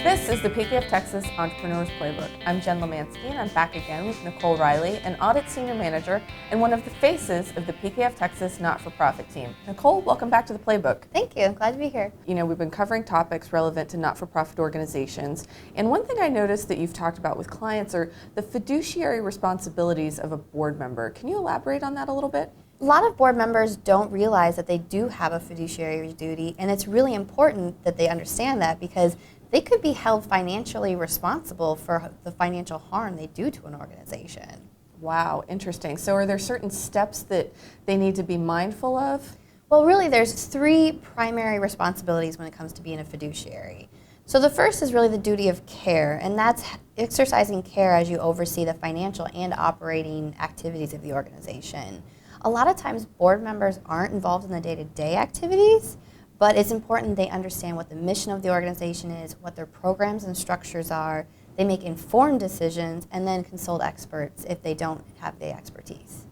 This is the PKF Texas Entrepreneurs Playbook. I'm Jen Lemansky, and I'm back again with Nicole Riley, an audit senior manager and one of the faces of the PKF Texas Not-for-Profit team. Nicole, welcome back to the Playbook. Thank you. I'm glad to be here. You know, we've been covering topics relevant to not-for-profit organizations, and one thing I noticed that you've talked about with clients are the fiduciary responsibilities of a board member. Can you elaborate on that a little bit? A lot of board members don't realize that they do have a fiduciary duty, and it's really important that they understand that because they could be held financially responsible for the financial harm they do to an organization. Wow, interesting. So are there certain steps that they need to be mindful of? Well, really, there's three primary responsibilities when it comes to being a fiduciary. So the first is really the duty of care, and that's exercising care as you oversee the financial and operating activities of the organization. A lot of times, board members aren't involved in the day-to-day activities, but it's important they understand what the mission of the organization is, what their programs and structures are. They make informed decisions and then consult experts if they don't have the expertise.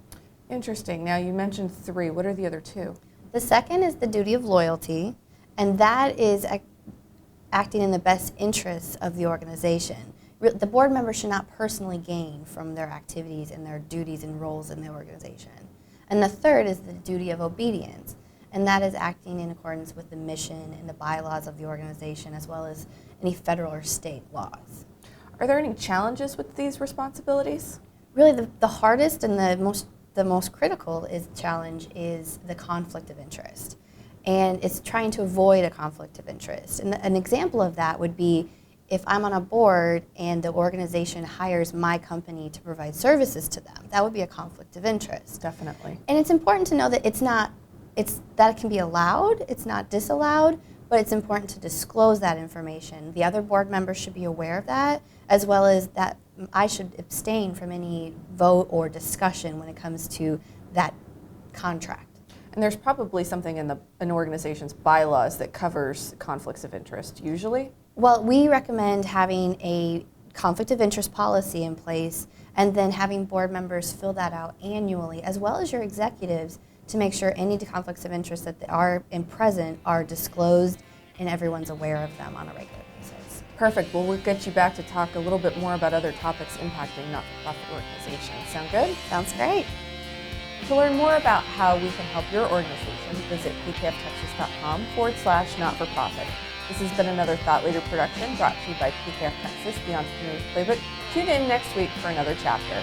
Interesting. Now you mentioned three. What are the other two? The second is the duty of loyalty, and that is acting in the best interests of the organization. The board member should not personally gain from their activities and their duties and roles in the organization. And the third is the duty of obedience, and that is acting in accordance with the mission and the bylaws of the organization as well as any federal or state laws. Are there any challenges with these responsibilities? Really the hardest and the most critical challenge is the conflict of interest. And it's trying to avoid a conflict of interest. And an example of that would be if I'm on a board and the organization hires my company to provide services to them. That would be a conflict of interest. Definitely. And it's important to know that that it can be allowed, it's not disallowed, but it's important to disclose that information. The other board members should be aware of that, as well as that I should abstain from any vote or discussion when it comes to that contract. And there's probably something in an organization's bylaws that covers conflicts of interest, usually? Well, we recommend having a conflict of interest policy in place and then having board members fill that out annually, as well as your executives, to make sure any conflicts of interest that are present are disclosed and everyone's aware of them on a regular basis. Perfect. Well, we'll get you back to talk a little bit more about other topics impacting not-for-profit organizations. Sound good? Sounds great. To learn more about how we can help your organization, visit pkftexas.com/not-for-profit. This has been another Thought Leader production brought to you by PKF Texas, the Entrepreneurs Playbook. Tune in next week for another chapter.